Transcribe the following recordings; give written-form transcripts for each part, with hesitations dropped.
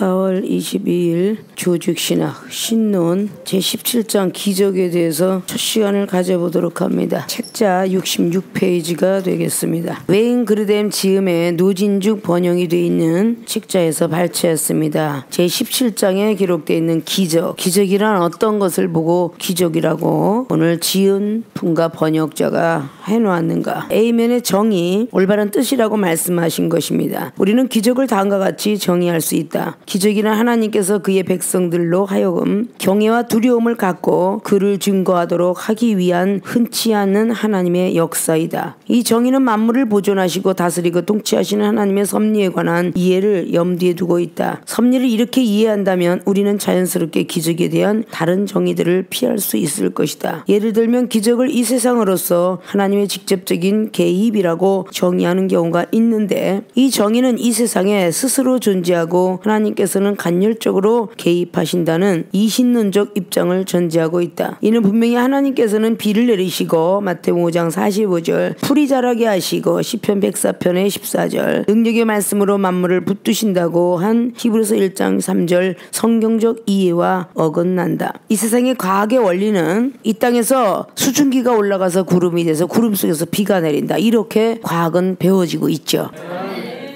4월 22일 조직신학 신론 제17장 기적에 대해서 첫 시간을 가져보도록 합니다. 책자 66페이지가 되겠습니다. 웨인 그르뎀 지음의 노진죽 번역이 되어 있는 책자에서 발췌했습니다. 제17장에 기록되어 있는 기적, 기적이란 어떤 것을 보고 기적이라고 오늘 지은 분과 번역자가 해놓았는가. A면의 정의, 올바른 뜻이라고 말씀하신 것입니다. 우리는 기적을 다음과 같이 정의할 수 있다. 기적이란 하나님께서 그의 백성들로 하여금 경외와 두려움을 갖고 그를 증거하도록 하기 위한 흔치 않는 하나님의 역사이다. 이 정의는 만물을 보존하시고 다스리고 통치하시는 하나님의 섭리에 관한 이해를 염두에 두고 있다. 섭리를 이렇게 이해한다면 우리는 자연스럽게 기적에 대한 다른 정의들을 피할 수 있을 것이다. 예를 들면 기적을 이 세상으로서 하나님의 직접적인 개입이라고 정의하는 경우가 있는데, 이 정의는 이 세상에 스스로 존재하고 하나님께서는 간헐적으로 개입하신다는 이신론적 입장을 전제하고 있다. 이는 분명히 하나님께서는 비를 내리시고 마태복음 5장 45절 풀이 자라게 하시고 시편 104편의 14절 능력의 말씀으로 만물을 붙드신다고 한 히브리서 1장 3절 성경적 이해와 어긋난다. 이 세상의 과학의 원리는 이 땅에서 수증기가 올라가서 구름이 돼서 구름 속에서 비가 내린다, 이렇게 과학은 배워지고 있죠.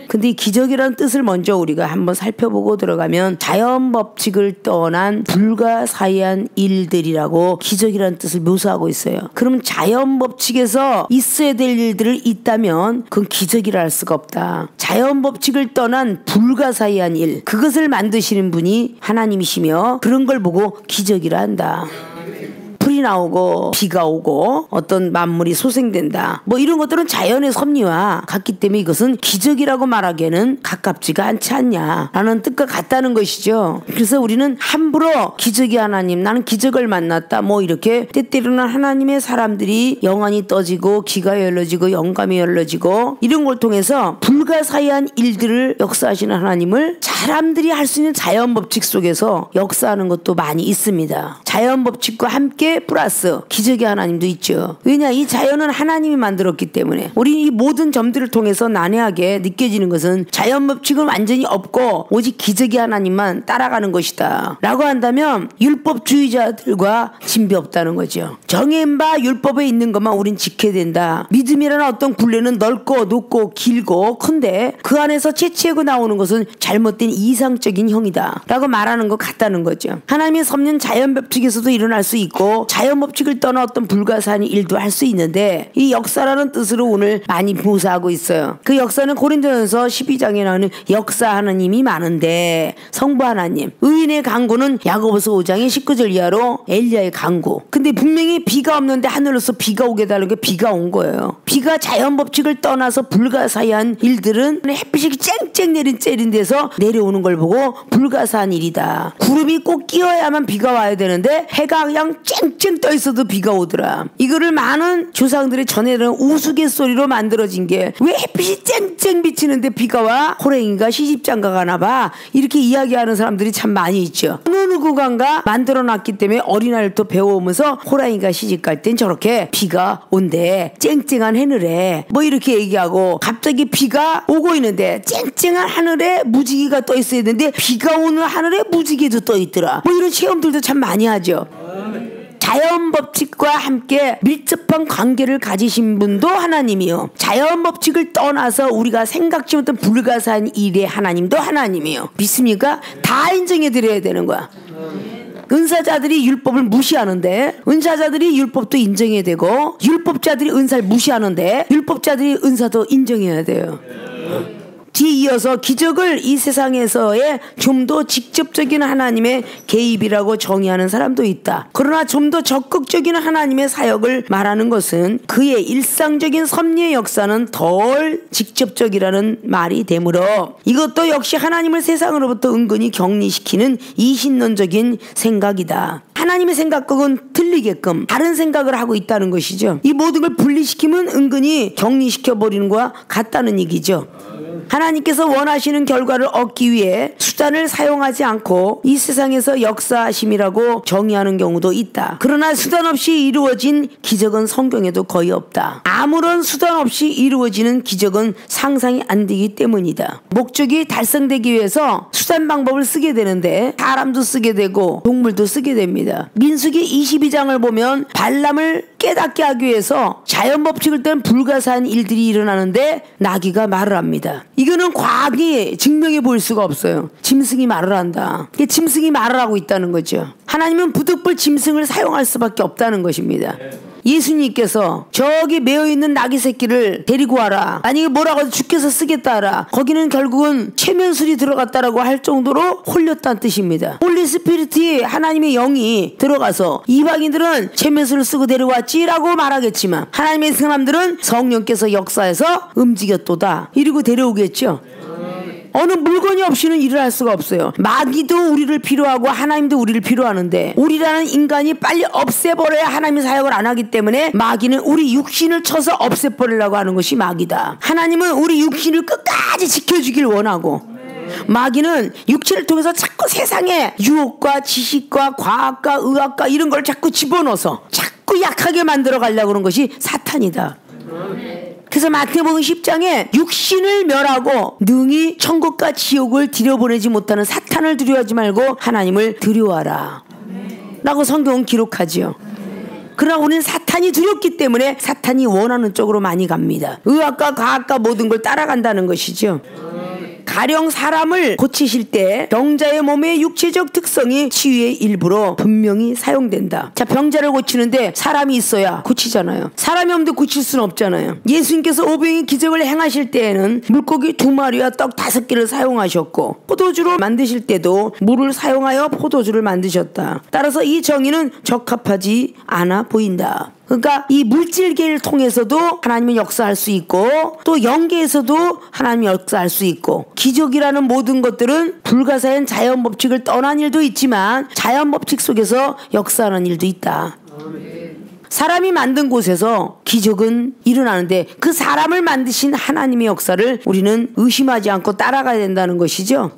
근데 이 기적이라는 뜻을 먼저 우리가 한번 살펴보고 들어가면 자연 법칙을 떠난 불가사의한 일들이라고 기적이라는 뜻을 묘사하고 있어요. 그럼 자연 법칙에서 있어야 될 일들을 있다면 그건 기적이라 할 수가 없다. 자연 법칙을 떠난 불가사의한 일, 그것을 만드시는 분이 하나님이시며 그런 걸 보고 기적이라 한다. 풀이 나오고 비가 오고 어떤 만물이 소생된다, 뭐 이런 것들은 자연의 섭리와 같기 때문에 이것은 기적이라고 말하기에는 가깝지가 않지 않냐라는 뜻과 같다는 것이죠. 그래서 우리는 함부로 기적이 하나님, 나는 기적을 만났다, 뭐 이렇게 때때로는 하나님의 사람들이 영안이 떠지고 귀가 열려지고 영감이 열려지고 이런 걸 통해서 불가사의한 일들을 역사하시는 하나님을 사람들이 할 수 있는 자연 법칙 속에서 역사하는 것도 많이 있습니다. 자연 법칙과 함께 플러스 기적의 하나님도 있죠. 왜냐, 이 자연은 하나님이 만들었기 때문에. 우리 이 모든 점들을 통해서 난해하게 느껴지는 것은 자연 법칙은 완전히 없고 오직 기적의 하나님만 따라가는 것이다 라고 한다면 율법주의자들과 진배 없다는 거죠. 정해진 바 율법에 있는 것만 우린 지켜야 된다. 믿음이라는 어떤 굴레는 넓고 높고 길고 큰데 그 안에서 채취하고 나오는 것은 잘못된 이상적인 형이다 라고 말하는 것 같다는 거죠. 하나님의 섭리는 자연 법칙에서도 일어날 수 있고 자연 법칙을 떠나 어떤 불가사의한 일도 할 수 있는데, 이 역사라는 뜻으로 오늘 많이 묘사하고 있어요. 그 역사는 고린도전서 12장에 나오는 역사 하나님이 많은데 성부 하나님, 의인의 강구는 야고보서 5장의 19절 이하로 엘리야의 강구. 근데 분명히 비가 없는데 하늘로서 비가 오게 달라는 게 비가 온 거예요. 비가 자연 법칙을 떠나서 불가사의한 일들은 햇빛이 쨍쨍 내린 째린 데서 내려오는 걸 보고 불가사의한 일이다. 구름이 꼭 끼어야만 비가 와야 되는데 해가 그냥 쨍쨍 떠 있어도 비가 오더라. 이거를 많은 조상들이 전해드린 우스갯소리로 만들어진 게, 왜 햇빛이 쨍쨍 비치는데 비가 와? 호랭이가 시집장가 가나봐, 이렇게 이야기하는 사람들이 참 많이 있죠. 어느 누구간가 만들어놨기 때문에 어린아이부터 배워오면서 호랑이가 시집갈 땐 저렇게 비가 온대, 쨍쨍한 하늘에, 뭐 이렇게 얘기하고, 갑자기 비가 오고 있는데 쨍쨍한 하늘에 무지개가 떠 있어야 되는데 비가 오는 하늘에 무지개도 떠 있더라. 뭐 이런 체험들도 참 많이 하죠. 자연 법칙과 함께 밀접한 관계를 가지신 분도 하나님이요, 자연 법칙을 떠나서 우리가 생각지 못한 불가사의한 일의 하나님도 하나님이요. 믿습니까? 다 인정해 드려야 되는 거야. 은사자들이 율법을 무시하는데 은사자들이 율법도 인정해야 되고, 율법자들이 은사를 무시하는데 율법자들이 은사도 인정해야 돼요. 뒤에 이어서 기적을 이 세상에서의 좀 더 직접적인 하나님의 개입이라고 정의하는 사람도 있다. 그러나 좀 더 적극적인 하나님의 사역을 말하는 것은 그의 일상적인 섭리의 역사는 덜 직접적이라는 말이 되므로 이것도 역시 하나님을 세상으로부터 은근히 격리시키는 이신론적인 생각이다. 하나님의 생각과는 틀리게끔 다른 생각을 하고 있다는 것이죠. 이 모든 걸 분리시키면 은근히 격리시켜버리는 것과 같다는 얘기죠. 하나님께서 원하시는 결과를 얻기 위해 수단을 사용하지 않고 이 세상에서 역사하심이라고 정의하는 경우도 있다. 그러나 수단 없이 이루어진 기적은 성경에도 거의 없다. 아무런 수단 없이 이루어지는 기적은 상상이 안 되기 때문이다. 목적이 달성되기 위해서 수단 방법을 쓰게 되는데 사람도 쓰게 되고 동물도 쓰게 됩니다. 민수기 22장을 보면 발람을 깨닫게 하기 위해서 자연 법칙을 딴 불가사한 일들이 일어나는데 나귀가 말을 합니다. 이거는 과학이 증명해 볼 수가 없어요. 짐승이 말을 한다. 이게 짐승이 말을 하고 있다는 거죠. 하나님은 부득불 짐승을 사용할 수밖에 없다는 것입니다. 예수님께서 저기 매어있는 나귀 새끼를 데리고 와라. 만약에 뭐라고 해서 주께서 쓰겠다 하라. 거기는 결국은 최면술이 들어갔다라고 할 정도로 홀렸다는 뜻입니다. 홀리 스피릿이 하나님의 영이 들어가서 이방인들은 최면술을 쓰고 데려왔지라고 말하겠지만 하나님의 사람들은 성령께서 역사해서 움직였도다 이러고 데려오겠죠. 어느 물건이 없이는 일을 할 수가 없어요. 마귀도 우리를 필요하고 하나님도 우리를 필요하는데 우리라는 인간이 빨리 없애버려야 하나님의 사역을 안 하기 때문에 마귀는 우리 육신을 쳐서 없애버리려고 하는 것이 마귀다. 하나님은 우리 육신을 끝까지 지켜주길 원하고 마귀는 육체를 통해서 자꾸 세상에 유혹과 지식과 과학과 의학과 이런 걸 자꾸 집어넣어서 자꾸 약하게 만들어 가려고 하는 것이 사탄이다. 그래서 마태복음 10장에 육신을 멸하고 능히 천국과 지옥을 들여보내지 못하는 사탄을 두려워하지 말고 하나님을 두려워하라 라고 성경은 기록하지요. 그러나 우리는 사탄이 두렵기 때문에 사탄이 원하는 쪽으로 많이 갑니다. 의학과 과학과 모든 걸 따라간다는 것이죠. 가령 사람을 고치실 때 병자의 몸의 육체적 특성이 치유의 일부로 분명히 사용된다. 자, 병자를 고치는데 사람이 있어야 고치잖아요. 사람이 없는데 고칠 수는 없잖아요. 예수님께서 오병의 기적을 행하실 때에는 물고기 2마리와 떡 5개를 사용하셨고 포도주로 만드실 때도 물을 사용하여 포도주를 만드셨다. 따라서 이 정의는 적합하지 않아 보인다. 그러니까 이 물질계를 통해서도 하나님은 역사할 수 있고 또 영계에서도 하나님이 역사할 수 있고 기적이라는 모든 것들은 불가사한 자연 법칙을 떠난 일도 있지만 자연 법칙 속에서 역사하는 일도 있다. 사람이 만든 곳에서 기적은 일어나는데 그 사람을 만드신 하나님의 역사를 우리는 의심하지 않고 따라가야 된다는 것이죠.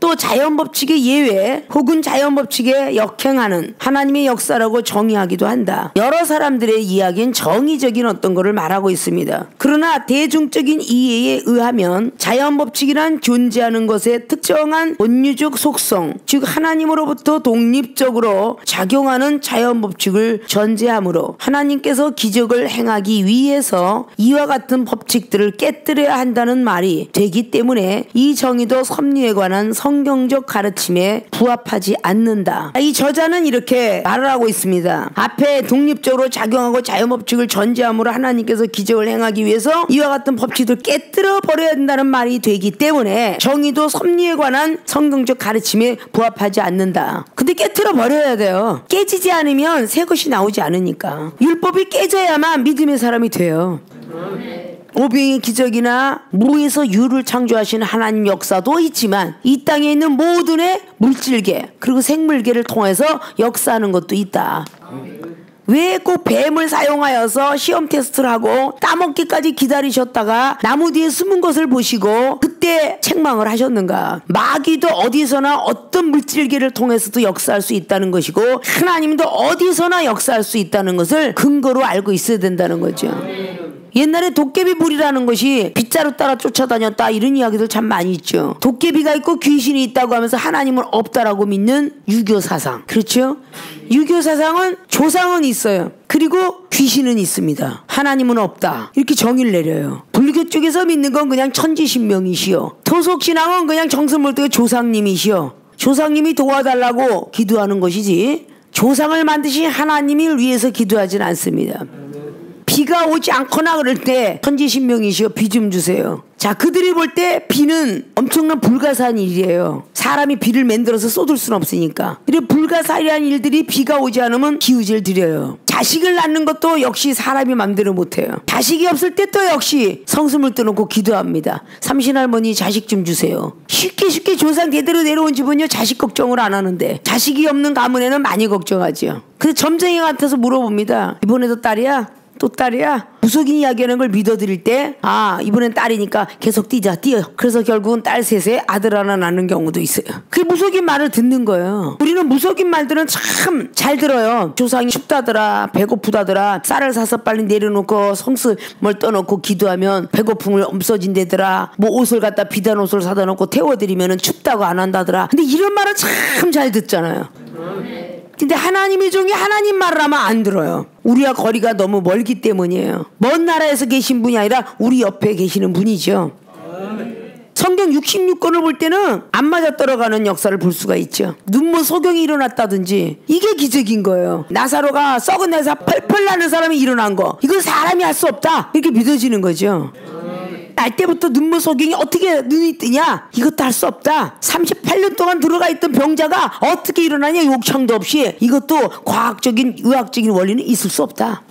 또 자연법칙의 예외 혹은 자연법칙에 역행하는 하나님의 역사라고 정의하기도 한다. 여러 사람들의 이야기는 정의적인 어떤 것을 말하고 있습니다. 그러나 대중적인 이해에 의하면 자연법칙이란 존재하는 것의 특정한 원유적 속성, 즉 하나님으로부터 독립적으로 작용하는 자연법칙을 전제하므로 하나님께서 기적을 행하기 위해서 이와 같은 법칙들을 깨뜨려야 한다는 말이 되기 때문에 이 정의도 섭리에 관한 성경적 가르침에 부합하지 않는다. 이 저자는 이렇게 말을 하고 있습니다. 앞에 독립적으로 작용하고 자연법칙을 전제함으로 하나님께서 기적을 행하기 위해서 이와 같은 법칙을 깨뜨려 버려야 된다는 말이 되기 때문에 정의도 섭리에 관한 성경적 가르침에 부합하지 않는다. 근데 깨뜨려 버려야 돼요. 깨지지 않으면 새 것이 나오지 않으니까. 율법이 깨져야만 믿음의 사람이 돼요. 오병의 기적이나 무에서 유를 창조하신 하나님 역사도 있지만 이 땅에 있는 모든의 물질계 그리고 생물계를 통해서 역사하는 것도 있다. 왜 꼭 뱀을 사용하여서 시험 테스트를 하고 따먹기까지 기다리셨다가 나무 뒤에 숨은 것을 보시고 그때 책망을 하셨는가? 마귀도 어디서나 어떤 물질계를 통해서도 역사할 수 있다는 것이고 하나님도 어디서나 역사할 수 있다는 것을 근거로 알고 있어야 된다는 거죠. 옛날에 도깨비불이라는 것이 빗자루 따라 쫓아다녔다 이런 이야기들 참 많이 있죠. 도깨비가 있고 귀신이 있다고 하면서 하나님은 없다라고 믿는 유교 사상. 그렇죠? 유교 사상은 조상은 있어요. 그리고 귀신은 있습니다. 하나님은 없다. 이렇게 정의를 내려요. 불교 쪽에서 믿는 건 그냥 천지신명이시요. 토속신앙은 그냥 정승물도의 조상님이시요. 조상님이 도와달라고 기도하는 것이지 조상을 만드신 하나님을 위해서 기도하진 않습니다. 비가 오지 않거나 그럴 때 천지신명이시여 비 좀 주세요. 자, 그들이 볼 때 비는 엄청난 불가사한 일이에요. 사람이 비를 만들어서 쏟을 수는 없으니까. 이런 불가사의한 일들이 비가 오지 않으면 기우제를 드려요. 자식을 낳는 것도 역시 사람이 맘대로 못해요. 자식이 없을 때 또 역시 성수물 떠놓고 기도합니다. 삼신할머니 자식 좀 주세요. 쉽게 조상 대대로 내려온 집은요 자식 걱정을 안 하는데 자식이 없는 가문에는 많이 걱정하죠. 그래서 점쟁이 같아서 물어봅니다. 이번에도 딸이야? 또 딸이야? 무속인 이야기하는 걸 믿어드릴 때 이번엔 딸이니까 계속 뛰어. 그래서 결국은 딸 셋에 아들 하나 낳는 경우도 있어요. 그게 무속인 말을 듣는 거예요. 우리는 무속인 말들은 참 잘 들어요. 조상이 춥다더라, 배고프다더라, 쌀을 사서 빨리 내려놓고 성스뭘 떠놓고 기도하면 배고픔을 없어진다더라, 뭐 옷을 갖다 비단 옷을 사다 놓고 태워드리면 춥다고 안 한다더라. 근데 이런 말은 참 잘 듣잖아요. 근데 하나님의 종이 하나님 말을 하면 안 들어요. 우리와 거리가 너무 멀기 때문이에요. 먼 나라에서 계신 분이 아니라 우리 옆에 계시는 분이죠. 성경 66권을 볼 때는 안 맞아떨어가는 역사를 볼 수가 있죠. 눈먼 소경이 일어났다든지 이게 기적인 거예요. 나사로가 썩은 내사 펄펄 나는 사람이 일어난 거, 이건 사람이 할 수 없다, 이렇게 믿어지는 거죠. 날 때부터 눈먼 소경이 어떻게 눈이 뜨냐, 이것도 할 수 없다. 38년 동안 들어가 있던 병자가 어떻게 일어나냐, 욕창도 없이. 이것도 과학적인 의학적인 원리는 있을 수 없다.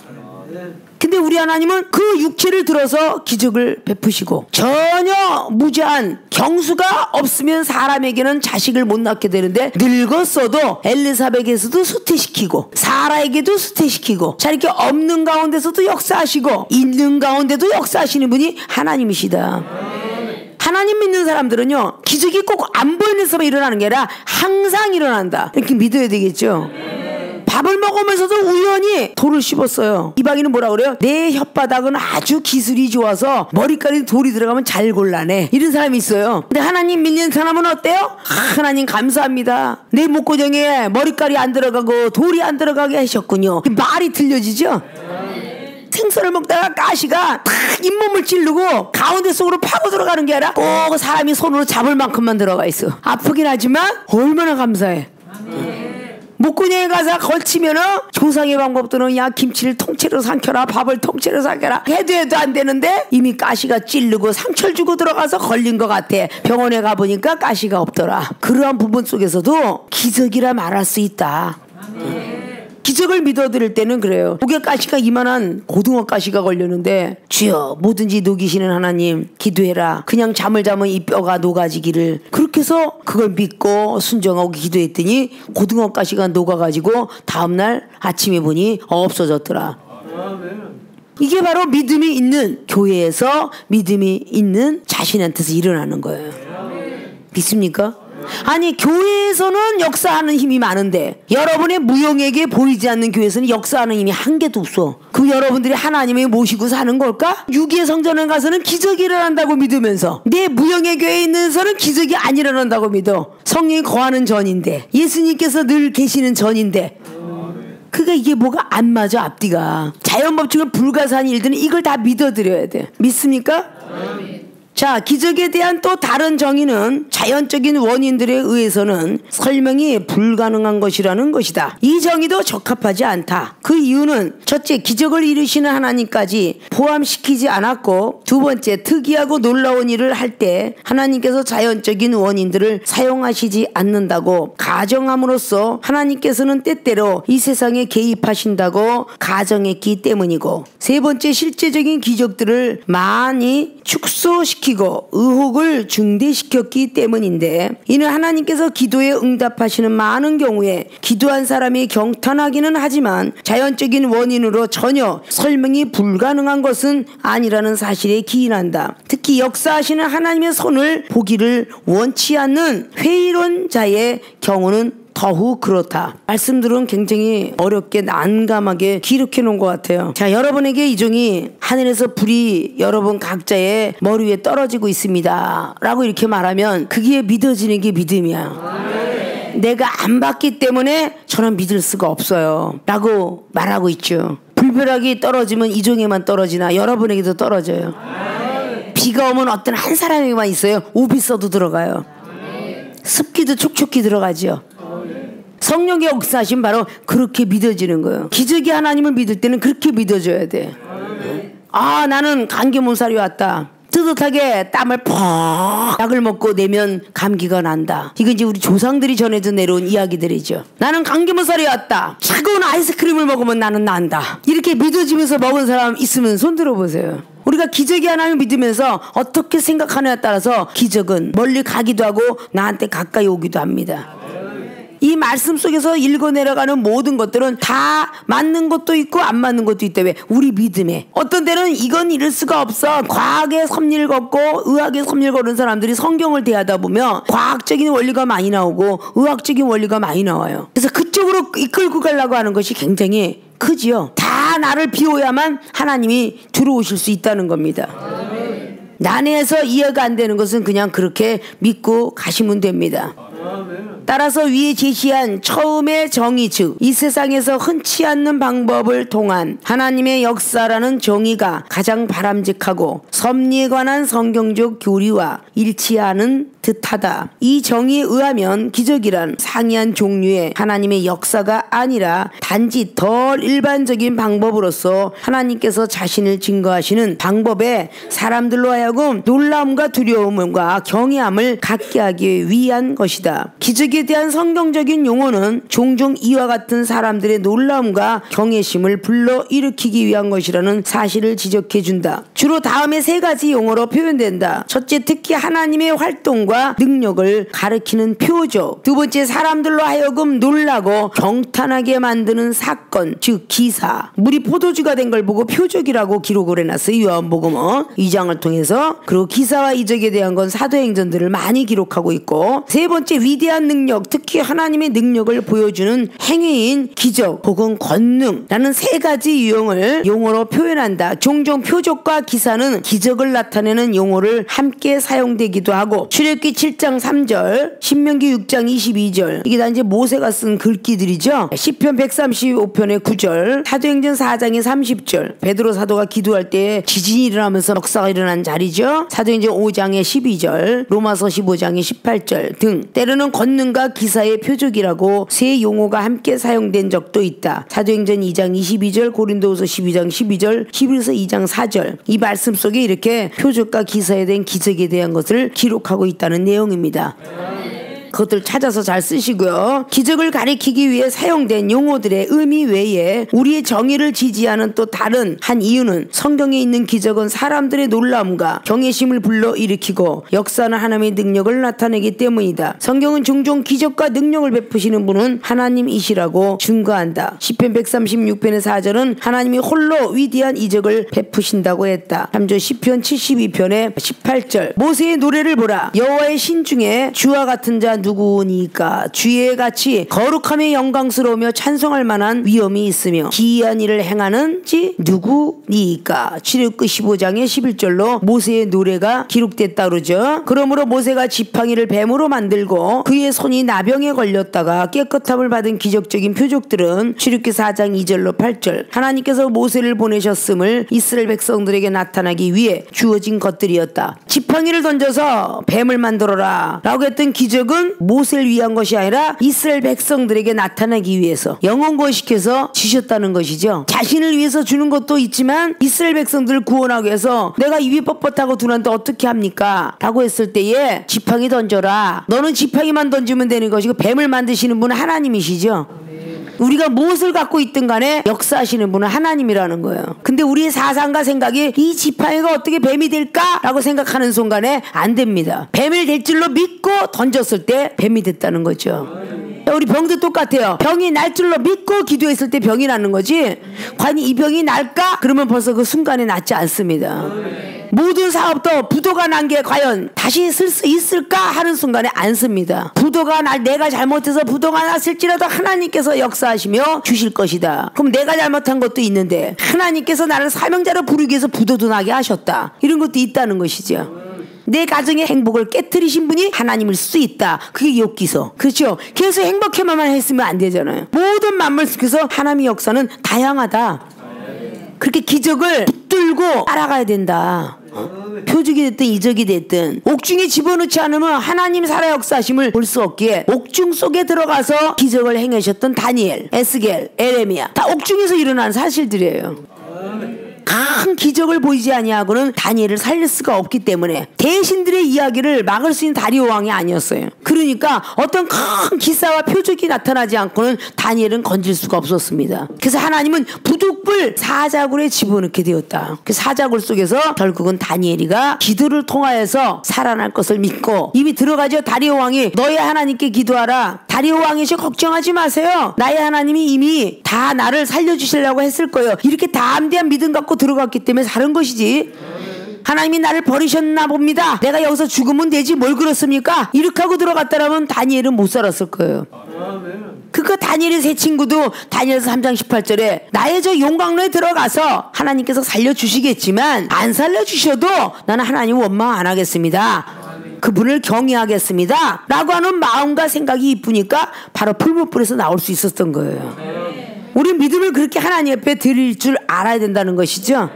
근데 우리 하나님은 그 육체를 들어서 기적을 베푸시고, 전혀 무죄한 경수가 없으면 사람에게는 자식을 못 낳게 되는데 늙었어도 엘리사벳에서도 수태시키고 사라에게도 수태시키고, 자 이렇게 없는 가운데서도 역사하시고 있는 가운데도 역사하시는 분이 하나님이시다. 하나님 믿는 사람들은요, 기적이 꼭 안 보이는 사람이 일어나는 게 아니라 항상 일어난다, 이렇게 믿어야 되겠죠. 밥을 먹으면서도 우연히 돌을 씹었어요. 이방인은 뭐라 그래요? 내 혓바닥은 아주 기술이 좋아서 머리카락에 돌이 들어가면 잘 골라내, 이런 사람이 있어요. 근데 하나님 믿는 사람은 어때요? 하나님 감사합니다, 내 목고정에 머리카락이 안 들어가고 돌이 안 들어가게 하셨군요. 말이 틀려지죠? 생선을 먹다가 가시가 탁 잇몸을 찌르고 가운데 속으로 파고 들어가는 게 아니라 꼭 사람이 손으로 잡을 만큼만 들어가 있어. 아프긴 하지만 얼마나 감사해. 목구멍에 가서 걸치면은 조상의 방법들은 야 김치를 통째로 삼켜라, 밥을 통째로 삼켜라 해도 안 되는데 이미 가시가 찌르고 상처를 주고 들어가서 걸린 것 같아. 병원에 가보니까 가시가 없더라. 그러한 부분 속에서도 기적이라 말할 수 있다. 기적을 믿어드릴 때는 그래요. 목에 가시가 이만한 고등어 가시가 걸렸는데, 주여 뭐든지 녹이시는 하나님 기도해라, 그냥 잠을 자면 이 뼈가 녹아지기를. 그렇게 해서 그걸 믿고 순종하고 기도했더니 고등어 가시가 녹아가지고 다음날 아침에 보니 없어졌더라. 이게 바로 믿음이 있는 교회에서 믿음이 있는 자신한테서 일어나는 거예요. 믿습니까? 아니 교회에서는 역사하는 힘이 많은데 여러분의 무용에게 보이지 않는 교회에서는 역사하는 힘이 한 개도 없어. 그 여러분들이 하나님을 모시고 사는 걸까? 유기의 성전에 가서는 기적이 일어난다고 믿으면서 내 무용의 교회에 있는 데서는 기적이 안 일어난다고 믿어. 성령이 거하는 전인데, 예수님께서 늘 계시는 전인데, 그게 이게 뭐가 안 맞아. 앞뒤가 자연법칙은 불가사한 일들은 이걸 다 믿어드려야 돼. 믿습니까? 자, 기적에 대한 또 다른 정의는 자연적인 원인들에 의해서는 설명이 불가능한 것이라는 것이다. 이 정의도 적합하지 않다. 그 이유는 첫째, 기적을 이루시는 하나님까지 포함시키지 않았고, 두 번째, 특이하고 놀라운 일을 할 때 하나님께서 자연적인 원인들을 사용하시지 않는다고 가정함으로써 하나님께서는 때때로 이 세상에 개입하신다고 가정했기 때문이고, 세 번째, 실제적인 기적들을 많이 축소시키고 의혹을 중대시켰기 때문인데, 이는 하나님께서 기도에 응답하시는 많은 경우에 기도한 사람이 경탄하기는 하지만 자연적인 원인으로 전혀 설명이 불가능한 것은 아니라는 사실에 기인한다. 특히 역사하시는 하나님의 손을 보기를 원치 않는 회의론자의 경우는 더욱 그렇다. 말씀들은 굉장히 어렵게 난감하게 기록해 놓은 것 같아요. 자, 여러분에게 이 종이 하늘에서 불이 여러분 각자의 머리 위에 떨어지고 있습니다 라고 이렇게 말하면 그게 믿어지는 게 믿음이야. 내가 안 봤기 때문에 저는 믿을 수가 없어요 라고 말하고 있죠. 불벼락이 떨어지면 이 종에만 떨어지나 여러분에게도 떨어져요. 비가 오면 어떤 한 사람에게만 있어요. 오비서도 들어가요. 습기도 촉촉히 들어가죠. 성령의 역사하심 바로 그렇게 믿어지는 거예요. 기적이 하나님을 믿을 때는 그렇게 믿어줘야 돼. 아, 나는 감기 몸살이 왔다. 뜨뜻하게 땀을 퍽 약을 먹고 내면 감기가 난다. 이건 이제 우리 조상들이 전해져 내려온 이야기들이죠. 나는 감기 몸살이 왔다. 차가운 아이스크림을 먹으면 나는 난다. 이렇게 믿어지면서 먹은 사람 있으면 손 들어보세요. 우리가 기적이 하나님을 믿으면서 어떻게 생각하느냐에 따라서 기적은 멀리 가기도 하고 나한테 가까이 오기도 합니다. 이 말씀 속에서 읽어 내려가는 모든 것들은 다 맞는 것도 있고 안 맞는 것도 있다. 왜? 우리 믿음에. 어떤 때는 이건 이럴 수가 없어. 과학의 섭리를 걷고 의학의 섭리를 거는 사람들이 성경을 대하다 보면 과학적인 원리가 많이 나오고 의학적인 원리가 많이 나와요. 그래서 그쪽으로 이끌고 가려고 하는 것이 굉장히 크지요. 다 나를 비워야만 하나님이 들어오실 수 있다는 겁니다. 난해해서 이해가 안 되는 것은 그냥 그렇게 믿고 가시면 됩니다. 따라서 위에 제시한 처음의 정의, 즉 이 세상에서 흔치 않는 방법을 통한 하나님의 역사라는 정의가 가장 바람직하고 섭리에 관한 성경적 교리와 일치하는 듯하다. 이 정의에 의하면 기적이란 상이한 종류의 하나님의 역사가 아니라 단지 덜 일반적인 방법으로서 하나님께서 자신을 증거하시는 방법에 사람들로 하여금 놀라움과 두려움과 경외함을 갖게 하기 위한 것이다. 기적에 대한 성경적인 용어는 종종 이와 같은 사람들의 놀라움과 경외심을 불러일으키기 위한 것이라는 사실을 지적해준다. 주로 다음의 세 가지 용어로 표현된다. 첫째, 특히 하나님의 활동과 능력을 가리키는 표적. 두 번째, 사람들로 하여금 놀라고 경탄하게 만드는 사건, 즉 기사. 물이 포도주가 된 걸 보고 표적이라고 기록을 해놨어요. 요한복음 2장을 통해서. 그리고 기사와 이적에 대한 건 사도행전들을 많이 기록하고 있고, 세 번째, 위대한 능력, 특히 하나님의 능력을 보여주는 행위인 기적 혹은 권능라는 세 가지 유형을 용어로 표현한다. 종종 표적과 기사는 기적을 나타내는 용어를 함께 사용되기도 하고, 출애굽기 7장 3절, 신명기 6장 22절, 이게 다 이제 모세가 쓴 글귀들이죠. 시편 135편의 9절, 사도행전 4장의 30절, 베드로 사도가 기도할 때 지진이 일어나면서 역사가 일어난 자리죠. 사도행전 5장의 12절, 로마서 15장의 18절 등 때로는 권능과 기사의 표적이라고 세 용어가 함께 사용된 적도 있다. 사도행전 2장 22절, 고린도후서 12장 12절, 히브리서 2장 4절, 이 말씀 속에 이렇게 표적과 기사에 대한 기적에 대한 것을 기록하고 있다는 내용입니다. 그것들 찾아서 잘 쓰시고요. 기적을 가리키기 위해 사용된 용어들의 의미 외에 우리의 정의를 지지하는 또 다른 한 이유는 성경에 있는 기적은 사람들의 놀라움과 경외심을 불러일으키고 역사는 하나님의 능력을 나타내기 때문이다. 성경은 종종 기적과 능력을 베푸시는 분은 하나님이시라고 증거한다. 시편 136편의 4절은 하나님이 홀로 위대한 이적을 베푸신다고 했다. 3조 시편 72편의 18절, 모세의 노래를 보라. 여호와의 신중에 주와 같은 자 누구니까. 주의 같이 거룩함에 영광스러우며 찬송할 만한 위엄이 있으며 기이한 일을 행하는지 누구니까. 출애굽기 15장의 11절로 모세의 노래가 기록됐다 그러죠. 그러므로 모세가 지팡이를 뱀으로 만들고 그의 손이 나병에 걸렸다가 깨끗함을 받은 기적적인 표적들은 출애굽기 4장 2절로 8절, 하나님께서 모세를 보내셨음을 이스라엘 백성들에게 나타나기 위해 주어진 것들이었다. 지팡이를 던져서 뱀을 만들어라 라고 했던 기적은 모세를 위한 것이 아니라 이스라엘 백성들에게 나타나기 위해서 영혼구원시켜서 주셨다는 것이죠. 자신을 위해서 주는 것도 있지만 이스라엘 백성들을 구원하기 위해서 내가 입이 뻣뻣하고 두는데 어떻게 합니까? 라고 했을 때에 지팡이 던져라. 너는 지팡이만 던지면 되는 것이고 뱀을 만드시는 분은 하나님이시죠. 우리가 무엇을 갖고 있든 간에 역사하시는 분은 하나님이라는 거예요. 근데 우리의 사상과 생각이 이 지팡이가 어떻게 뱀이 될까? 라고 생각하는 순간에 안 됩니다. 뱀을 될 줄로 믿고 던졌을 때 뱀이 됐다는 거죠. 우리 병도 똑같아요. 병이 날 줄로 믿고 기도했을 때 병이 나는 거지, 과연 이 병이 날까? 그러면 벌써 그 순간에 낫지 않습니다. 모든 사업도 부도가 난 게 과연 다시 쓸 수 있을까 하는 순간에 안 씁니다. 부도가 내가 잘못해서 부도가 났을지라도 하나님께서 역사하시며 주실 것이다. 그럼 내가 잘못한 것도 있는데 하나님께서 나를 사명자로 부르기 위해서 부도도 나게 하셨다. 이런 것도 있다는 것이죠. 내 가정의 행복을 깨트리신 분이 하나님일 수 있다. 그게 욥기서. 그렇죠? 계속 행복해만 했으면 안 되잖아요. 모든 만물 속에서 하나님의 역사는 다양하다. 그렇게 기적을 붙들고 따라가야 된다. 표적이 됐든 이적이 됐든 옥중에 집어넣지 않으면 하나님 살아 역사하심을 볼 수 없기에 옥중 속에 들어가서 기적을 행하셨던 다니엘, 에스겔, 에레미야, 다 옥중에서 일어난 사실들이에요. 큰 기적을 보이지 아니하고는 다니엘을 살릴 수가 없기 때문에 대신들의 이야기를 막을 수 있는 다리오 왕이 아니었어요. 그러니까 어떤 큰 기사와 표적이 나타나지 않고는 다니엘은 건질 수가 없었습니다. 그래서 하나님은 부득 무릎을 사자굴에 집어넣게 되었다. 그 사자굴 속에서 결국은 다니엘이가 기도를 통하여서 살아날 것을 믿고 이미 들어가죠. 다리오 왕이 너의 하나님께 기도하라. 다리오 왕이시 걱정하지 마세요. 나의 하나님이 이미 다 나를 살려주시려고 했을 거예요. 이렇게 담대한 믿음 갖고 들어갔기 때문에 사는 것이지. 하나님이 나를 버리셨나 봅니다. 내가 여기서 죽으면 되지 뭘 그렇습니까? 이렇게 하고 들어갔다라면 다니엘은 못 살았을 거예요. 그러니까 다니엘의 세 친구도 다니엘서 3장 18절에 나의 저 용광로에 들어가서 하나님께서 살려주시겠지만 안 살려주셔도 나는 하나님 원망 안 하겠습니다. 그분을 경외하겠습니다. 라고 하는 마음과 생각이 이쁘니까 바로 풀무불에서 나올 수 있었던 거예요. 우리 믿음을 그렇게 하나님 옆에 드릴 줄 알아야 된다는 것이죠.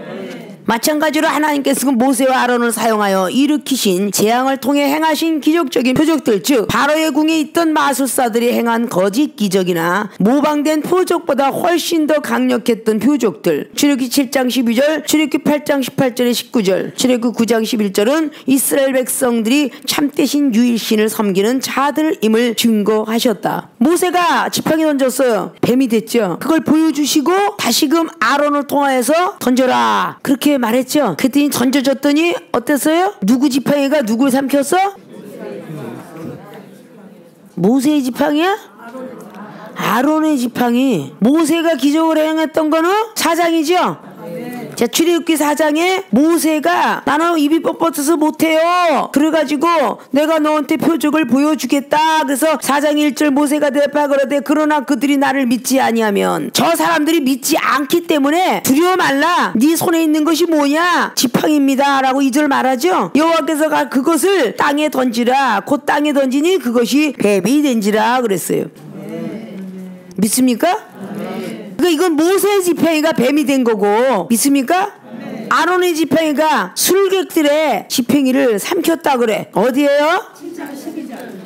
마찬가지로 하나님께서 모세와 아론을 사용하여 일으키신 재앙을 통해 행하신 기적적인 표적들, 즉 바로의 궁에 있던 마술사들이 행한 거짓 기적이나 모방된 표적보다 훨씬 더 강력했던 표적들, 출애굽기 7장 12절, 출애굽기 8장 18절에 19절, 출애굽기 9장 11절은 이스라엘 백성들이 참되신 유일신을 섬기는 자들임을 증거하셨다. 모세가 지팡이 던졌어요. 뱀이 됐죠. 그걸 보여주시고 다시금 아론을 통하여서 던져라 그렇게 말했죠. 그랬더니 던져줬더니 어땠어요? 누구 지팡이가 누굴 삼켰어? 모세의 지팡이야? 아론의 지팡이. 모세가 기적을 행했던 거는 4장이죠. 자, 출애굽기 4장에 모세가 나는 입이 뻣뻣해서 못해요. 그래가지고 내가 너한테 표적을 보여주겠다. 그래서 4장 1절 모세가 대답하거든 그러나 그들이 나를 믿지 아니하면 저 사람들이 믿지 않기 때문에 두려워 말라. 네 손에 있는 것이 뭐냐? 지팡이입니다. 라고 2절 말하죠. 여호와께서 그것을 땅에 던지라. 곧 땅에 던지니 그것이 뱀이 된지라 그랬어요. 믿습니까? 그러니까 이건 모세의 지팡이가 뱀이 된 거고 믿습니까? 아론의 지팡이가 술객들의 지팡이를 삼켰다 그래. 어디에요?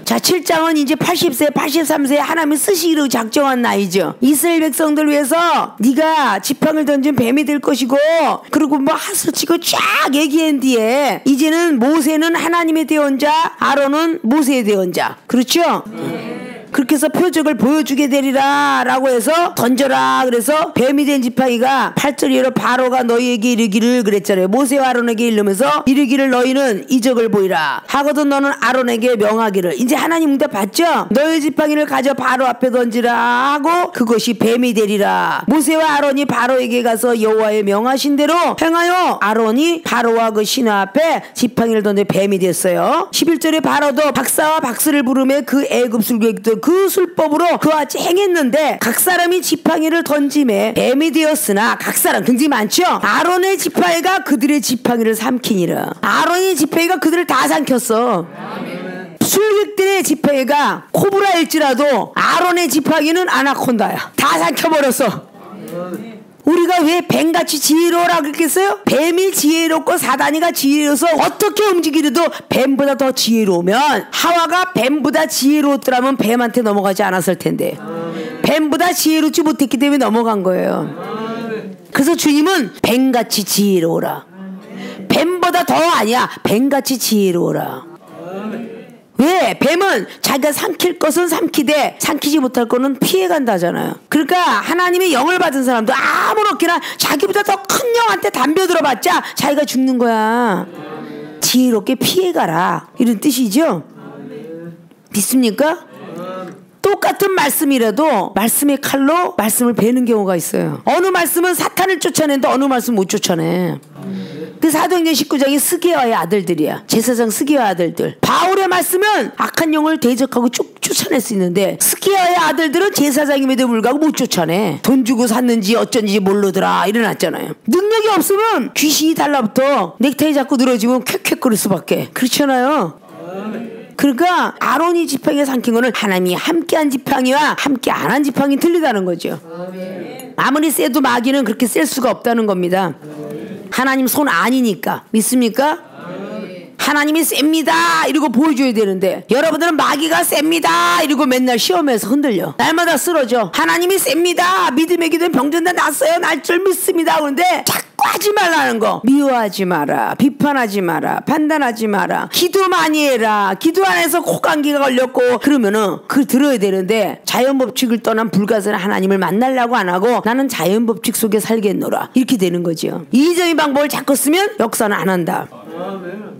자, 7장은 이제 80세 83세 하나님이 쓰시기로 작정한 나이죠. 이스라엘 백성들 위해서 네가 지팡이를 던진 뱀이 될 것이고 그리고 뭐 하수치고 쫙 얘기한 뒤에 이제는 모세는 하나님의 대언자, 아론은 모세의 대언자. 그렇죠? 그렇게 해서 표적을 보여주게 되리라 라고 해서 던져라. 그래서 뱀이 된 지팡이가 8절이로 바로가 너희에게 이르기를 그랬잖아요. 모세와 아론에게 이르면서 이르기를 너희는 이적을 보이라 하거든 너는 아론에게 명하기를. 이제 하나님 응답 받죠. 너희 지팡이를 가져 바로 앞에 던지라 하고 그것이 뱀이 되리라. 모세와 아론이 바로에게 가서 여호와의 명하신 대로 행하여 아론이 바로와 그 신하 앞에 지팡이를 던져 뱀이 됐어요. 11절에 바로도 박사와 박스를 부르며 그 애굽 술객들 그 술법으로 그와 같이 행했는데 각 사람이 지팡이를 던짐에 뱀이 되었으나 각 사람 굉장히 많죠. 아론의 지팡이가 그들의 지팡이를 삼키니라. 아론의 지팡이가 그들을 다 삼켰어. 술객들의 지팡이가 코브라일지라도 아론의 지팡이는 아나콘다야. 다 삼켜버렸어. 우리가 왜 뱀같이 지혜로우라 그랬겠어요? 뱀이 지혜롭고 사단이가 지혜로워서 어떻게 움직이려도 뱀보다 더 지혜로우면 하와가 뱀보다 지혜로웠더라면 뱀한테 넘어가지 않았을 텐데 뱀보다 지혜롭지 못했기 때문에 넘어간 거예요. 그래서 주님은 뱀같이 지혜로우라. 뱀보다 더 아니야. 뱀같이 지혜로우라. 왜? 뱀은 자기가 삼킬 것은 삼키되 삼키지 못할 거는 피해간다잖아요. 그러니까 하나님의 영을 받은 사람도 아무렇게나 자기보다 더 큰 영한테 담벼들어봤자 자기가 죽는 거야. 지혜롭게 피해가라 이런 뜻이죠. 믿습니까? 똑같은 말씀이라도 말씀의 칼로 말씀을 베는 경우가 있어요. 어느 말씀은 사탄을 쫓아내는데 어느 말씀은 못 쫓아내. 그 사도행전 19장이 스게와의 아들들이야. 제사장 스게와 아들들. 바울의 말씀은 악한 영을 대적하고 쫓아낼 수 있는데 스게와의 아들들은 제사장임에도 불구하고 못 쫓아내. 돈 주고 샀는지 어쩐지 모르더라 일어났잖아요. 능력이 없으면 귀신이 달라붙어 넥타이 잡고 늘어지면 쾌쾌거릴 수밖에. 그렇잖아요. 그러니까 아론이 지팡이에 삼킨 거는 하나님이 함께한 지팡이와 함께 안 한 지팡이 틀리다는 거죠. 아무리 세도 마귀는 그렇게 셀 수가 없다는 겁니다. 하나님 손 아니니까. 믿습니까? 하나님이 셉니다 이러고 보여줘야 되는데 여러분들은 마귀가 셉니다 이러고 맨날 시험에서 흔들려. 날마다 쓰러져. 하나님이 셉니다 믿음의 기도는 병든 다 났어요 날 줄 믿습니다. 그런데 자꾸 자꾸 하지 말라는 거. 미워하지 마라, 비판하지 마라, 판단하지 마라, 기도 많이 해라. 기도 안 해서 코감기가 걸렸고 그러면은 그걸 들어야 되는데, 자연법칙을 떠난 불가사의 하나님을 만나려고 안 하고 나는 자연법칙 속에 살겠노라, 이렇게 되는 거죠. 이적인 방법을 자꾸 쓰면 역사는 안 한다.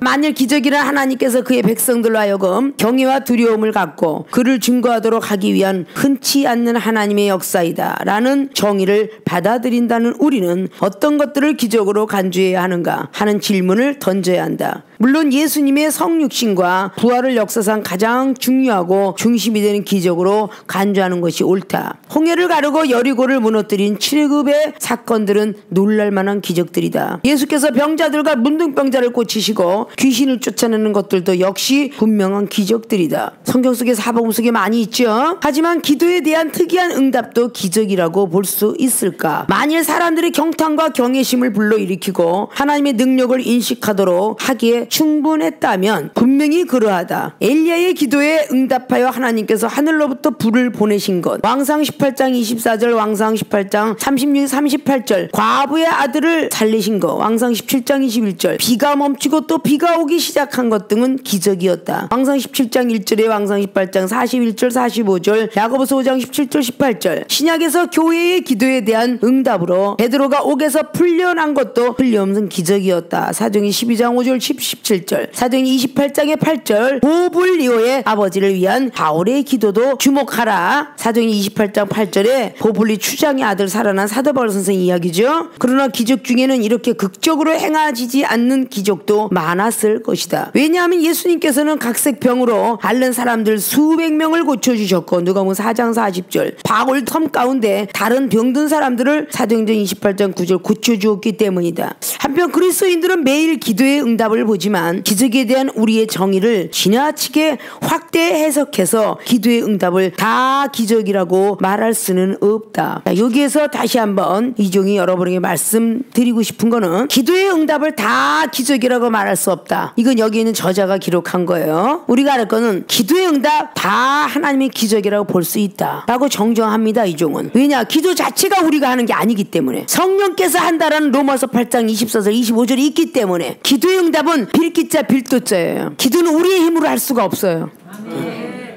만일 기적이란 하나님께서 그의 백성들로 하여금 경외와 두려움을 갖고 그를 증거하도록 하기 위한 흔치 않는 하나님의 역사이다 라는 정의를 받아들인다는 우리는 어떤 것들을 기적으로 간주해야 하는가 하는 질문을 던져야 한다. 물론 예수님의 성육신과 부활을 역사상 가장 중요하고 중심이 되는 기적으로 간주하는 것이 옳다. 홍해를 가르고 여리고를 무너뜨린 출애굽의 사건들은 놀랄만한 기적들이다. 예수께서 병자들과 문둥병자를 고치시고 귀신을 쫓아내는 것들도 역시 분명한 기적들이다. 성경 속에 사복음 속에 많이 있죠. 하지만 기도에 대한 특이한 응답도 기적이라고 볼 수 있을까? 만일 사람들의 경탄과 경외심을 불러일으키고 하나님의 능력을 인식하도록 하기에 충분했다면 분명히 그러하다. 엘리야의 기도에 응답하여 하나님께서 하늘로부터 불을 보내신 것, 왕상 18장 24절, 왕상 18장 36, 38절, 과부의 아들을 살리신 것, 왕상 17장 21절, 비가 멈추고 또 비가 오기 시작한 것 등은 기적이었다. 왕상 17장 1절에 왕상 18장 41절 45절, 야고보서 5장 17절 18절, 신약에서 교회의 기도에 대한 응답으로 베드로가 옥에서 풀려난 것도 풀려없는 기적이었다. 사도행전 12장 5절 17절, 사도행전 28장의 8절, 보블리오의 아버지를 위한 바울의 기도도 주목하라. 사도행전 28장 8절에 보블리 추장의 아들 살아난 사도 바울 선생 이야기죠. 그러나 기적 중에는 이렇게 극적으로 행하지 않는 기적도 많았을 것이다. 왜냐하면 예수님께서는 각색병으로 앓는 사람들 수백 명을 고쳐주셨고, 누가복음 4장 40절, 바울 섬 가운데 다른 병든 사람들을 사도행전 28장 9절 고쳐주었기 때문이다. 한편 그리스도인들은 매일 기도의 응답을 보지만 기적에 대한 우리의 정의를 지나치게 확대 해석해서 기도의 응답을 다 기적이라고 말할 수는 없다. 자, 여기에서 다시 한번 이종이 여러분에게 말씀드리고 싶은 거는, 기도의 응답을 다 기적이라고 말할 수 없다. 이건 여기 있는 저자가 기록한 거예요. 우리가 알 거는 기도의 응답 다 하나님의 기적이라고 볼 수 있다 라고 정정합니다. 이종은. 왜냐? 기도 자체가 우리가 하는 게 아니기 때문에, 성령께서 한다라는 로마서 8장 24절 25절이 있기 때문에 기도의 응답은 빌기자 빌도자예요. 기도는 우리의 힘으로 할 수가 없어요.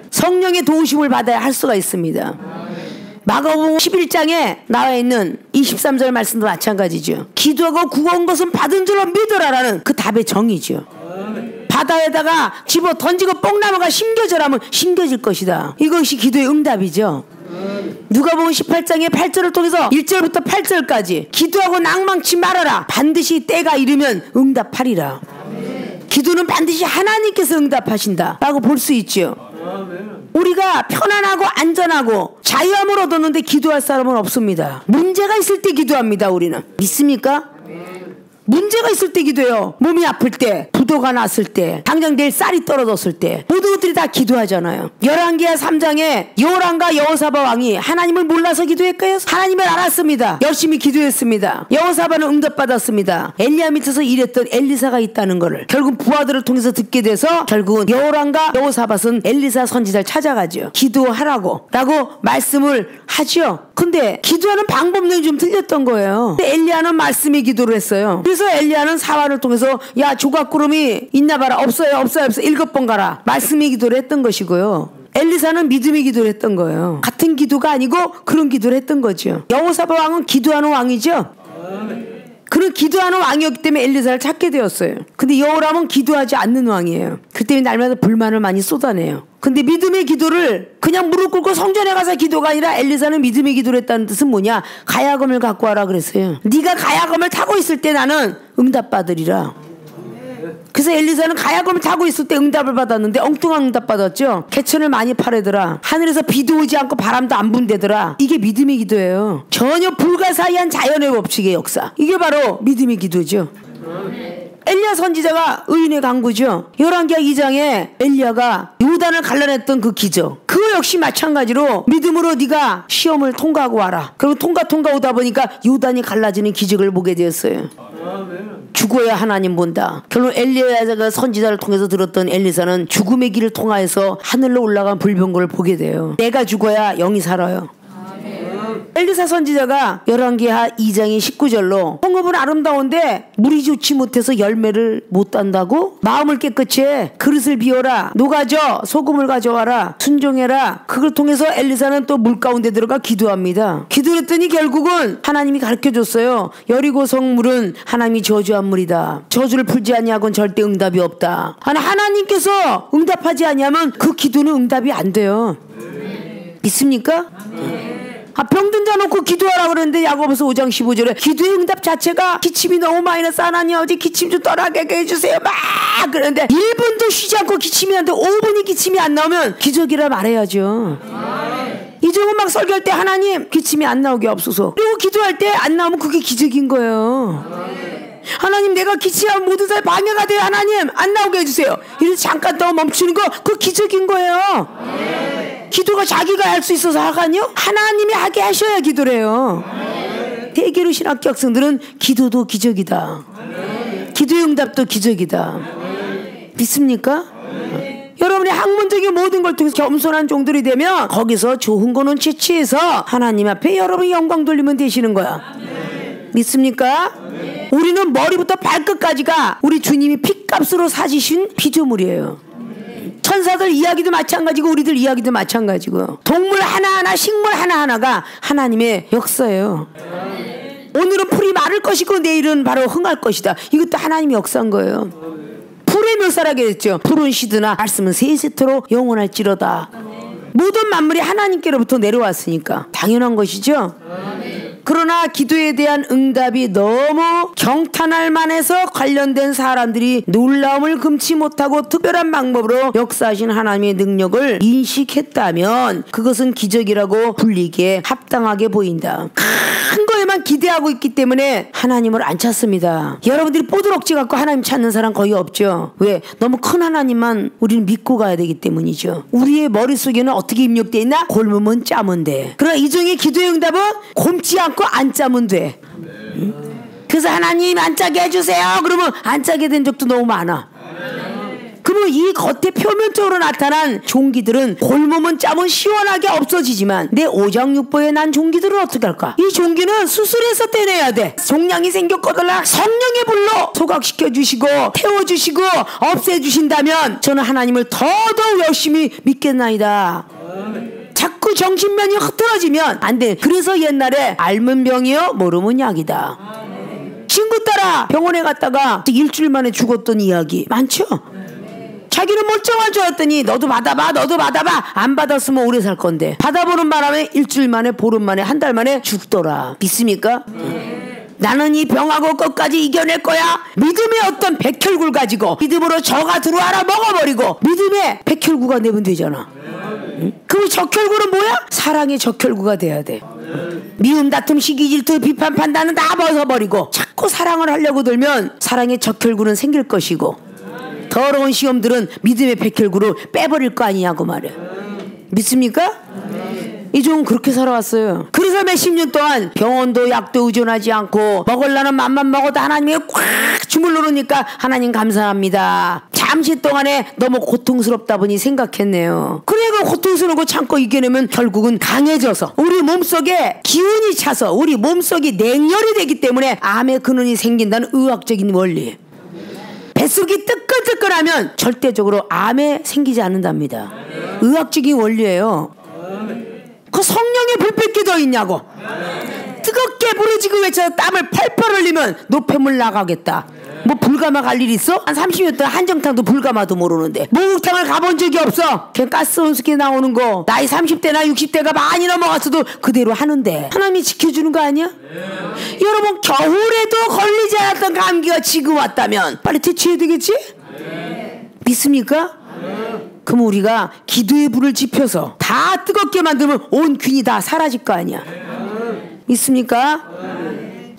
성령의 도우심을 받아야 할 수가 있습니다. 마가복음 11장에 나와 있는 23절 말씀도 마찬가지죠. 기도하고 구한 것은 받은 줄로 믿으라라는 그 답의 정의죠. 바다에다가 집어 던지고 뽕나무가 심겨져라면 심겨질 것이다. 이것이 기도의 응답이죠. 누가복음 18장의 8절을 통해서 1절부터 8절까지 기도하고 낭망치 말아라. 반드시 때가 이르면 응답하리라. 기도는 반드시 하나님께서 응답하신다 라고 볼 수 있죠. 우리가 편안하고 안전하고 자유함을 얻었는데 기도할 사람은 없습니다. 문제가 있을 때 기도합니다. 우리는. 믿습니까? 문제가 있을 때 기도해요. 몸이 아플 때, 부도가 났을 때, 당장 내일 쌀이 떨어졌을 때, 모든 것들이 다 기도하잖아요. 열왕기하 3장에 여호람과 여호사밧 왕이 하나님을 몰라서 기도했까요? 하나님을 알았습니다. 열심히 기도했습니다. 여호사밧은 응답받았습니다. 엘리야 밑에서 일했던 엘리사가 있다는 것을 결국 부하들을 통해서 듣게 돼서 결국은 여호람과 여호사밧은 엘리사 선지자를 찾아가죠. 기도하라고 라고 말씀을 하죠. 근데 기도하는 방법론이 좀 틀렸던 거예요. 근데 엘리야는 말씀의 기도를 했어요. 그래서 엘리야는 사환을 통해서 야, 조각구름이 있나 봐라. 없어요 7번 가라. 말씀의 기도를 했던 것이고요. 엘리사는 믿음의 기도를 했던 거예요. 같은 기도가 아니고 그런 기도를 했던 거죠. 여호사밧 왕은 기도하는 왕이죠. 그는 기도하는 왕이었기 때문에 엘리사를 찾게 되었어요. 근데 여호람은 기도하지 않는 왕이에요. 그 때문에 날마다 불만을 많이 쏟아내요. 근데 믿음의 기도를 그냥 무릎 꿇고 성전에 가서 기도가 아니라, 엘리사는 믿음의 기도를 했다는 뜻은 뭐냐? 가야금을 갖고 와라 그랬어요. 네가 가야금을 타고 있을 때 나는 응답받으리라. 그래서 엘리사는 가야금을 타고 있을 때 응답을 받았는데 엉뚱한 응답 받았죠. 개천을 많이 파래더라. 하늘에서 비도 오지 않고 바람도 안 분대더라. 이게 믿음의 기도예요. 전혀 불가사의한 자연의 법칙의 역사. 이게 바로 믿음의 기도죠. 엘리야 선지자가 의인의 강구죠. 열왕기하 2장에 엘리야가 요단을 갈라냈던 그 기적, 그거 역시 마찬가지로 믿음으로 네가 시험을 통과하고 와라. 그리고 통과 오다 보니까 요단이 갈라지는 기적을 보게 되었어요. 죽어야 하나님 본다. 결국 엘리야가 선지자를 통해서 들었던 엘리사는 죽음의 길을 통하여서 하늘로 올라간 불병거를 보게 돼요. 내가 죽어야 영이 살아요. 엘리사 선지자가 열왕기하 2장의 19절로 성읍은 아름다운데 물이 좋지 못해서 열매를 못 딴다고? 마음을 깨끗이 해. 그릇을 비워라. 녹아져. 소금을 가져와라. 순종해라. 그걸 통해서 엘리사는 또 물 가운데 들어가 기도합니다. 기도했더니 결국은 하나님이 가르쳐줬어요. 여리고 성물은 하나님이 저주한 물이다. 저주를 풀지 아니하고는 절대 응답이 없다. 하나님께서 응답하지 아니하면 그 기도는 응답이 안 돼요. 믿습니까? 병든 자 놓고 기도하라 그러는데 야고보서 5장 15절에 기도의 응답 자체가 기침이 너무 많이 나서 하나님 아버지 기침 좀 떠나게 해주세요 막 그러는데 1분도 쉬지 않고 기침이 나는데 5분이 기침이 안 나오면 기적이라 말해야죠. 이종은 막 설교할 때 하나님 기침이 안 나오게 없어서 그리고 기도할 때 안 나오면 그게 기적인 거예요. 하나님 내가 기침하면 모든 사람이 방해가 돼요. 하나님 안 나오게 해주세요. 이래서 잠깐 더 멈추는 거 그거 기적인 거예요. 기도가 자기가 할 수 있어서 하가니요? 하나님이 하게 하셔야 기도를 해요. 대개로 신학교 학생들은 기도도 기적이다. 기도의 응답도 기적이다. 믿습니까? 여러분이 학문적인 모든 걸 통해서 겸손한 종들이 되면 거기서 좋은 거는 채취해서 하나님 앞에 여러분이 영광 돌리면 되시는 거야. 믿습니까? 우리는 머리부터 발끝까지가 우리 주님이 핏값으로 사주신 피조물이에요. 천사들 이야기도 마찬가지고 우리들 이야기도 마찬가지고 동물 하나하나 식물 하나하나가 하나님의 역사예요. 오늘은 풀이 마를 것이고 내일은 바로 흥할 것이다. 이것도 하나님의 역사인 거예요. 풀의 묘사라고 했죠. 풀은 시드나 말씀은 세세토로 영원할지로다. 모든 만물이 하나님께로부터 내려왔으니까 당연한 것이죠. 그러나 기도에 대한 응답이 너무 경탄할 만해서 관련된 사람들이 놀라움을 금치 못하고 특별한 방법으로 역사하신 하나님의 능력을 인식했다면 그것은 기적이라고 불리기에 합당하게 보인다. 큰 거에만 기대하고 있기 때문에 하나님을 안 찾습니다. 여러분들이 뽀드럭지 갖고 하나님 찾는 사람 거의 없죠. 왜? 너무 큰 하나님만 우리는 믿고 가야 되기 때문이죠. 우리의 머릿속에는 어떻게 입력되어 있나? 곪으면 짜면 돼. 그러나 이종의 기도의 응답은 곪지 않고 안 짜면 돼. 그래서 하나님 안 짜게 해주세요. 그러면 안 짜게 된 적도 너무 많아. 그러면 이 겉에 표면적으로 나타난 종기들은 곪으면 짜면 시원하게 없어지지만 내 오장육부에 난 종기들은 어떻게 할까? 이 종기는 수술해서 떼내야 돼. 종양이 생겼거들라 성령의 불로 소각시켜 주시고 태워주시고 없애주신다면 저는 하나님을 더더욱 열심히 믿겠나이다. 자꾸 정신면이 흐트러지면 안 돼. 그래서 옛날에 알면 병이요 모르면 약이다. 친구 따라 병원에 갔다가 일주일 만에 죽었던 이야기 많죠. 자기는 멀쩡한 줄 알았더니 너도 받아봐 너도 받아봐. 안 받았으면 오래 살 건데 받아보는 바람에 일주일 만에 보름 만에 한 달 만에 죽더라. 믿습니까? 나는 이 병하고 끝까지 이겨낼 거야. 믿음의 어떤 백혈구를 가지고 믿음으로 저가 들어와라 먹어버리고 믿음의 백혈구가 내면 되잖아. 그 적혈구는 뭐야? 사랑의 적혈구가 돼야 돼. 미움, 다툼, 시기, 질투, 비판, 판단은 다 벗어버리고 자꾸 사랑을 하려고 들면 사랑의 적혈구는 생길 것이고 더러운 시험들은 믿음의 백혈구를 빼버릴 거 아니냐고 말이야. 믿습니까? 이종은 그렇게 살아왔어요. 그래서 몇십 년 동안 병원도 약도 의존하지 않고 먹으려는 맘만 먹어도 하나님이 꽉 주물르니까 하나님 감사합니다. 잠시 동안에 너무 고통스럽다 보니 생각했네요. 그래 그 고통스러운 거 참고 이겨내면 결국은 강해져서 우리 몸속에 기운이 차서 우리 몸속이 냉혈이 되기 때문에 암의 근원이 생긴다는 의학적인 원리. 뱃속이 뜨끈뜨끈하면 절대적으로 암에 생기지 않는답니다. 의학적인 원리예요. 그 성령의 불빛이 더 있냐고. 뜨겁게 부르짖고 외쳐서 땀을 펄펄 흘리면 노폐물 나가겠다. 뭐 불가마 갈 일 있어? 한 30년 동안 한정탕도 불가마도 모르는데 목욕탕을 가본 적이 없어. 그냥 가스 온수기 나오는 거 나이 30대나 60대가 많이 넘어갔어도 그대로 하는데 하나님이 지켜주는 거 아니야? 여러분 겨울에도 걸리지 않았던 감기가 지금 왔다면 빨리 퇴치해야 되겠지? 믿습니까? 그럼 우리가 기도의 불을 지펴서 다 뜨겁게 만들면 온 균이 다 사라질 거 아니야. 믿습니까?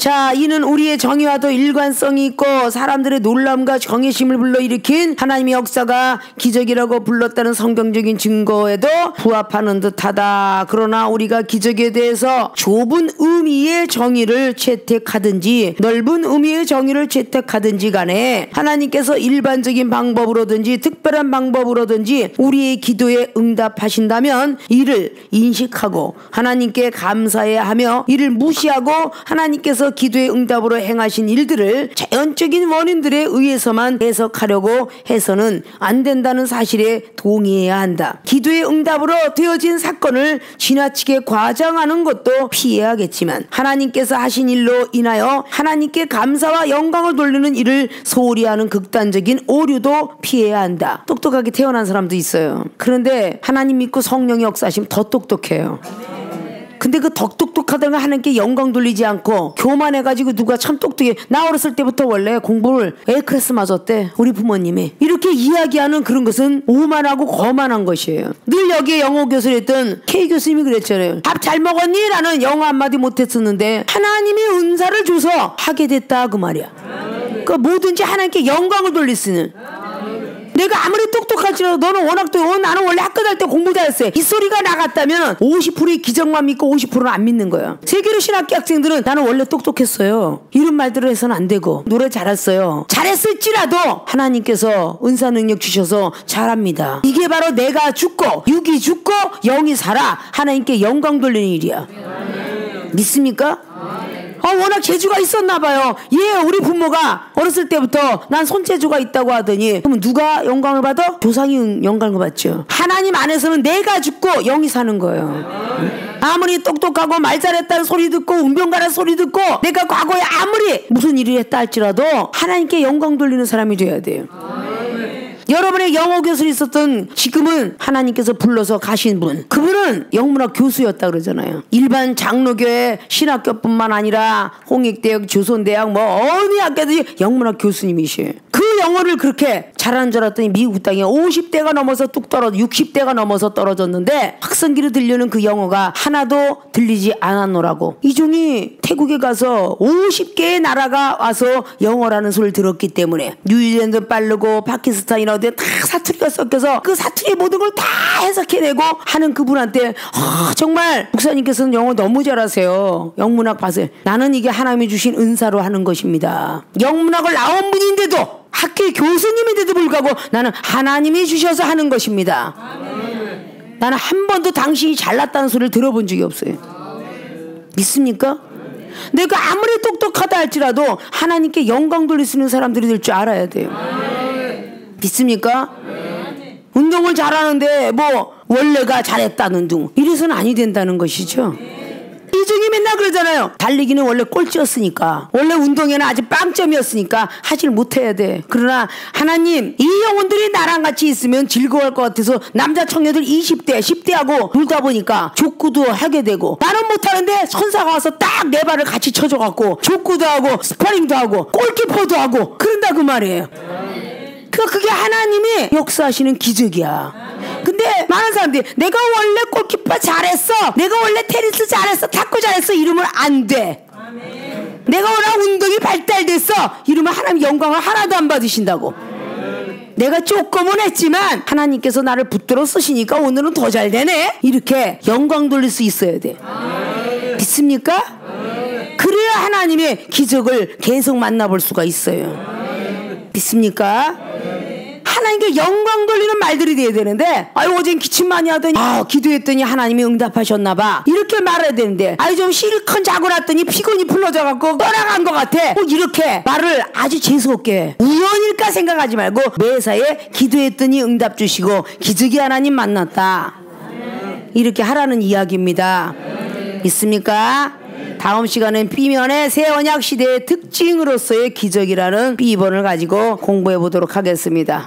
자, 이는 우리의 정의와도 일관성이 있고 사람들의 놀람과 경외심을 불러일으킨 하나님의 역사가 기적이라고 불렀다는 성경적인 증거에도 부합하는 듯하다. 그러나 우리가 기적에 대해서 좁은 의미의 정의를 채택하든지 넓은 의미의 정의를 채택하든지 간에 하나님께서 일반적인 방법으로든지 특별한 방법으로든지 우리의 기도에 응답하신다면 이를 인식하고 하나님께 감사해야 하며 이를 무시하고 하나님께서 기도의 응답으로 행하신 일들을 자연적인 원인들에 의해서만 해석하려고 해서는 안 된다는 사실에 동의해야 한다. 기도의 응답으로 되어진 사건을 지나치게 과장하는 것도 피해야겠지만 하나님께서 하신 일로 인하여 하나님께 감사와 영광을 돌리는 일을 소홀히 하는 극단적인 오류도 피해야 한다. 똑똑하게 태어난 사람도 있어요. 그런데 하나님 믿고 성령의 역사하시면 더 똑똑해요. 근데 그 똑똑하다는 거 하나님께 영광 돌리지 않고 교만해가지고 누가 참 똑똑해. 나 어렸을 때부터 원래 공부를 A클래스 맞았대. 우리 부모님이. 이렇게 이야기하는 그런 것은 오만하고 거만한 것이에요. 늘 여기에 영어 교수를 했던 K 교수님이 그랬잖아요. 밥 잘 먹었니? 라는 영어 한마디 못했었는데 하나님이 은사를 줘서 하게 됐다 그 말이야. 그러니까 뭐든지 하나님께 영광을 돌릴 수 있는. 내가 아무리 똑똑할지라도 너는 워낙 나는 원래 학교 다닐 때 공부 잘했어요. 이 소리가 나갔다면 50%의 기적만 믿고 50%는 안 믿는 거야. 세계로 신학교 학생들은 나는 원래 똑똑했어요. 이런 말들을 해서는 안 되고 노래 잘했어요. 잘했을지라도 하나님께서 은사 능력 주셔서 잘합니다. 이게 바로 내가 죽고 육이 죽고 영이 살아 하나님께 영광 돌리는 일이야. 믿습니까? 워낙 재주가 있었나 봐요. 우리 부모가 어렸을 때부터 난 손재주가 있다고 하더니 그러면 누가 영광을 받아? 조상이 영광을 받죠. 하나님 안에서는 내가 죽고 영이 사는 거예요. 아무리 똑똑하고 말 잘했다는 소리 듣고 운병가라는 소리 듣고 내가 과거에 아무리 무슨 일을 했다 할지라도 하나님께 영광 돌리는 사람이 돼야 돼요. 여러분의 영어 교수를 있었던 지금은 하나님께서 불러서 가신 분, 그분은 영문학 교수였다 그러잖아요. 일반 장로교회 신학교뿐만 아니라 홍익대학, 조선대학 어느 학교든지 영문학 교수님이시에요. 그 영어를 그렇게 잘하는 줄 알았더니 미국 땅에 50대가 넘어서 뚝 떨어져 60대가 넘어서 떨어졌는데 학성기로 들려는 그 영어가 하나도 들리지 않았노라고. 이종이 태국에 가서 50개의 나라가 와서 영어라는 소리를 들었기 때문에 뉴질랜드 빠르고 파키스탄이나 어디 다 사투리가 섞여서 그 사투리의 모든 걸 다 해석해내고 하는 그분한테 정말 목사님께서는 영어 너무 잘하세요. 영문학 봐세요. 나는 이게 하나님이 주신 은사로 하는 것입니다. 영문학을 나온 분인데도 학교의 교수님인데도 불구하고 나는 하나님이 주셔서 하는 것입니다. 아멘. 나는 한 번도 당신이 잘났다는 소리를 들어본 적이 없어요. 아멘. 믿습니까? 내가 아무리 똑똑하다 할지라도 하나님께 영광 돌릴 수 있는 사람들이 될 줄 알아야 돼요. 아멘. 믿습니까? 아멘. 운동을 잘하는데 원래가 잘했다는 둥 이래서는 아니 된다는 것이죠. 이중이 맨날 그러잖아요. 달리기는 원래 꼴찌였으니까 원래 운동에는 아직 빵점이었으니까 하질 못해야 돼. 그러나 하나님 이 영혼들이 나랑 같이 있으면 즐거워할 것 같아서 남자 청년들 20대 10대하고 놀다 보니까 족구도 하게 되고 나는 못하는데 선사가 와서 딱 내 발을 같이 쳐줘갖고 족구도 하고 스파링도 하고 골키퍼도 하고 그런다 그 말이에요. 그게 하나님이 역사하시는 기적이야. 근데 많은 사람들이 내가 원래 골키퍼 잘했어, 내가 원래 테니스 잘했어, 탁구 잘했어 이러면 안 돼. 아멘. 내가 워낙 운동이 발달됐어 이러면 하나님 영광을 하나도 안 받으신다고. 아멘. 내가 조금은 했지만 하나님께서 나를 붙들어 쓰시니까 오늘은 더 잘 되네 이렇게 영광 돌릴 수 있어야 돼. 아멘. 믿습니까? 아멘. 그래야 하나님의 기적을 계속 만나볼 수가 있어요. 아멘. 믿습니까? 하나님께 영광 돌리는 말들이 돼야 되는데 어젠 기침 많이 하더니 기도했더니 하나님이 응답하셨나봐 이렇게 말해야 되는데 좀 실컷 자고 났더니 피곤이 풀러져갖고 떠나간 것 같아 이렇게 말을 아주 재수없게 우연일까 생각하지 말고 매사에 기도했더니 응답 주시고 기적이 하나님 만났다 이렇게 하라는 이야기입니다. 있습니까? 다음 시간엔 B면의 새 언약 시대의 특징으로서의 기적이라는 B번을 가지고 공부해 보도록 하겠습니다.